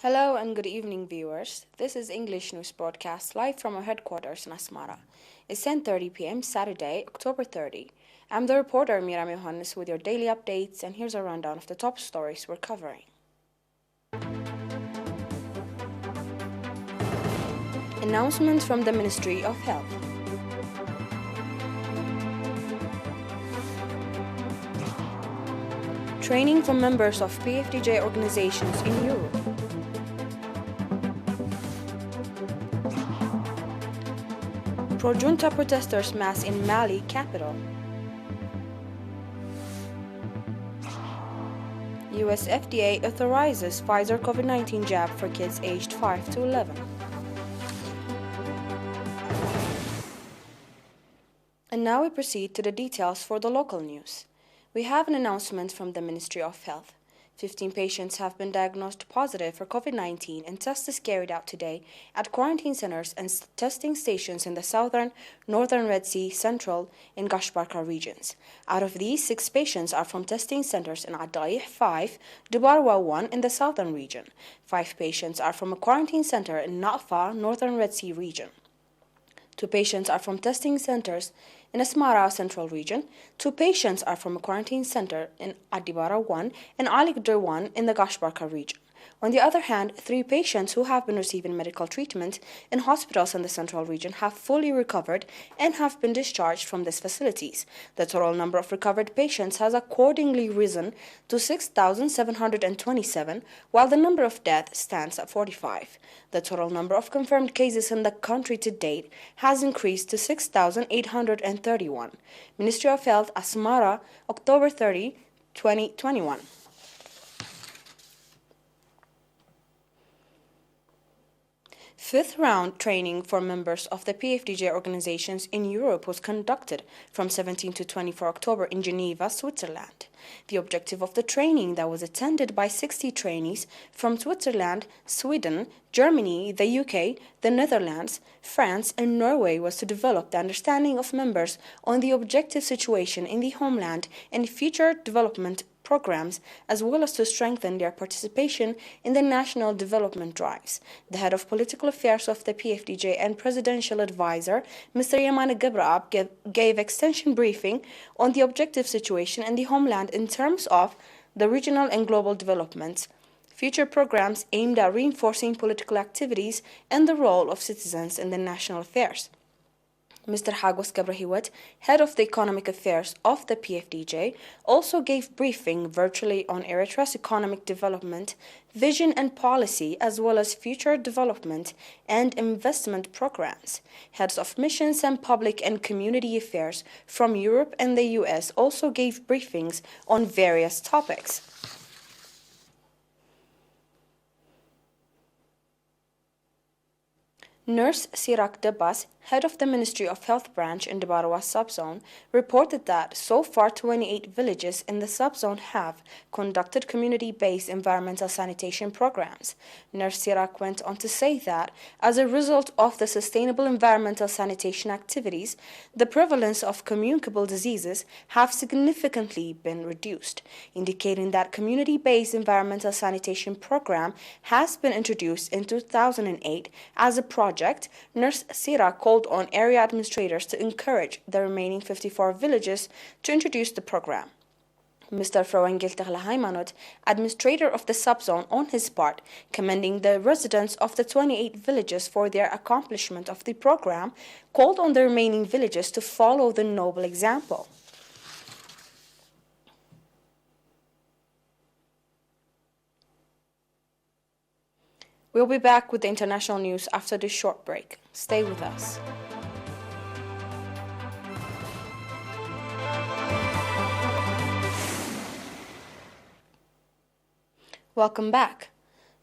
Hello and good evening, viewers. This is English News Broadcast live from our headquarters in Asmara. It's 10:30 p.m. Saturday, October 30. I'm the reporter Mira Johannes with your daily updates, and here's a rundown of the top stories we're covering. Announcement from the Ministry of Health. Training for members of PFDJ organizations in Europe. Pro-junta protesters mass in Mali capital. US FDA authorizes Pfizer COVID-19 jab for kids aged 5 to 11. And now we proceed to the details for the local news. We have an announcement from the Ministry of Health. 15 patients have been diagnosed positive for COVID-19 and tests is carried out today at quarantine centers and testing stations in the southern, northern Red Sea, central, and Gashbarka regions. Out of these, 6 patients are from testing centers in Adayih 5, Dubarwa 1 in the southern region. 5 patients are from a quarantine center in Nafa, northern Red Sea region. 2 patients are from testing centers in Asmara Central Region. 2 patients are from a quarantine center in Adibara 1 and Aligdur 1 in the Gashbarka region. On the other hand, 3 patients who have been receiving medical treatment in hospitals in the Central Region have fully recovered and have been discharged from these facilities. The total number of recovered patients has accordingly risen to 6,727, while the number of deaths stands at 45. The total number of confirmed cases in the country to date has increased to 6,831. Ministry of Health, Asmara, October 30, 2021. Fifth round training for members of the PFDJ organizations in Europe was conducted from 17 to 24 October in Geneva, Switzerland. The objective of the training, that was attended by 60 trainees from Switzerland, Sweden, Germany, the UK, the Netherlands, France, and Norway, was to develop the understanding of members on the objective situation in the homeland and future development programs, as well as to strengthen their participation in the national development drives. The head of political affairs of the PFDJ and presidential advisor, Mr. Yamane Gebraab, gave extension briefing on the objective situation in the homeland in terms of the regional and global developments, future programs aimed at reinforcing political activities, and the role of citizens in the national affairs. Mr. Hagos Gabrahiwat, head of the economic affairs of the PFDJ, also gave briefing virtually on Eritrea's economic development, vision and policy, as well as future development and investment programs. Heads of missions and public and community affairs from Europe and the US also gave briefings on various topics. Nurse Sirak Debas, head of the Ministry of Health branch in the Barawa subzone, reported that so far 28 villages in the subzone have conducted community-based environmental sanitation programs. Nurse Sirak went on to say that, as a result of the sustainable environmental sanitation activities, the prevalence of communicable diseases have significantly been reduced, indicating that community-based environmental sanitation program has been introduced in 2008 as a project. Nurse Sira called on area administrators to encourage the remaining 54 villages to introduce the program. Mr. Froengil Haimanot, administrator of the subzone, on his part, commending the residents of the 28 villages for their accomplishment of the program, called on the remaining villages to follow the noble example. We'll be back with the international news after this short break. Stay with us. Welcome back.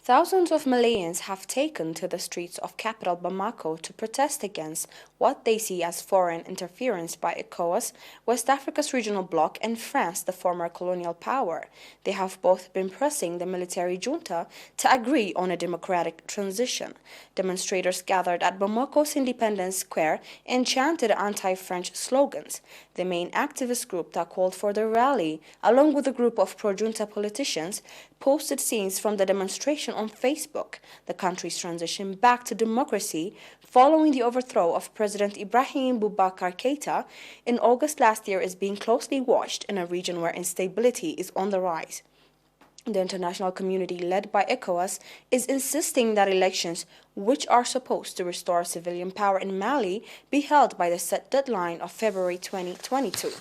Thousands of Malayans have taken to the streets of capital Bamako to protest against what they see as foreign interference by ECOWAS, West Africa's regional bloc, and France, the former colonial power. They have both been pressing the military junta to agree on a democratic transition. Demonstrators gathered at Bamako's Independence Square and chanted anti-French slogans. The main activist group that called for the rally, along with a group of pro-junta politicians, posted scenes from the demonstration on Facebook, the country's transition back to democracy following the overthrow of President Ibrahim Boubacar Keïta in August last year is being closely watched in a region where instability is on the rise. The international community, led by ECOWAS, is insisting that elections, which are supposed to restore civilian power in Mali, be held by the set deadline of February 2022.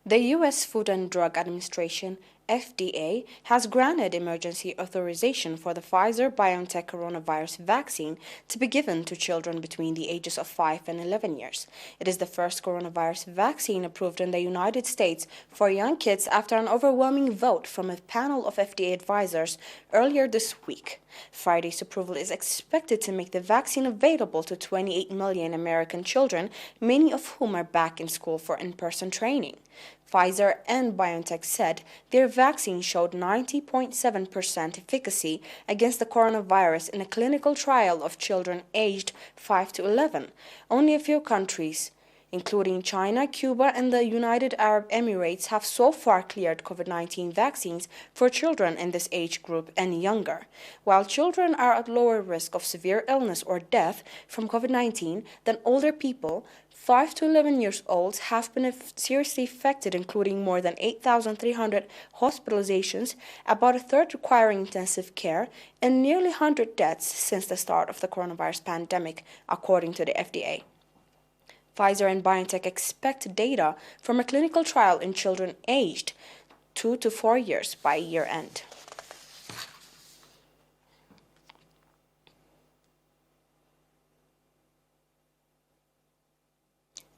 The U.S. Food and Drug Administration, FDA, has granted emergency authorization for the Pfizer-BioNTech coronavirus vaccine to be given to children between the ages of 5 and 11 years. It is the first coronavirus vaccine approved in the United States for young kids after an overwhelming vote from a panel of FDA advisors earlier this week. Friday's approval is expected to make the vaccine available to 28 million American children, many of whom are back in school for in-person training. Pfizer and BioNTech said their vaccine showed 90.7% efficacy against the coronavirus in a clinical trial of children aged 5 to 11. Only a few countries, including China, Cuba, and the United Arab Emirates, have so far cleared COVID-19 vaccines for children in this age group and younger. While children are at lower risk of severe illness or death from COVID-19 than older people, 5 to 11 years old have been seriously affected, including more than 8,300 hospitalizations, about a third requiring intensive care, and nearly 100 deaths since the start of the coronavirus pandemic, according to the FDA. Pfizer and BioNTech expect data from a clinical trial in children aged 2 to 4 years by year-end.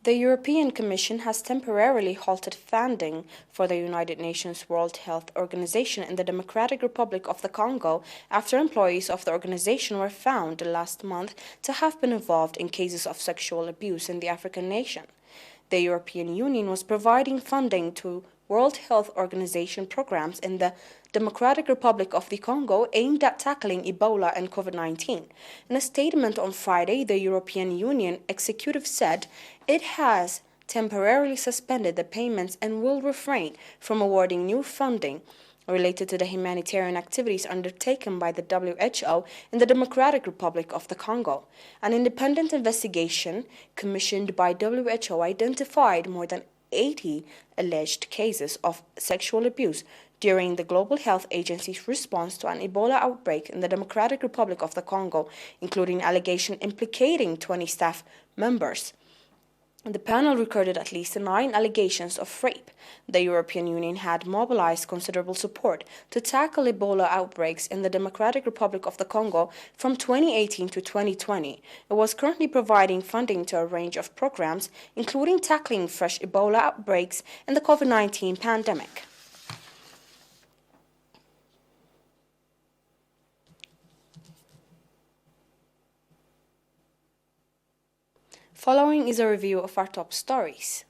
The European Commission has temporarily halted funding for the United Nations World Health Organization in the Democratic Republic of the Congo after employees of the organization were found last month to have been involved in cases of sexual abuse in the African nation. The European Union was providing funding to World Health Organization programs in the Democratic Republic of the Congo aimed at tackling Ebola and COVID-19. In a statement on Friday, the European Union executive said it has temporarily suspended the payments and will refrain from awarding new funding related to the humanitarian activities undertaken by the WHO in the Democratic Republic of the Congo. An independent investigation commissioned by WHO identified more than 80 alleged cases of sexual abuse during the Global Health Agency's response to an Ebola outbreak in the Democratic Republic of the Congo, including allegations implicating 20 staff members. The panel recorded at least 9 allegations of rape. The European Union had mobilized considerable support to tackle Ebola outbreaks in the Democratic Republic of the Congo from 2018 to 2020. It was currently providing funding to a range of programs, including tackling fresh Ebola outbreaks and the COVID-19 pandemic. Following is a review of our top stories.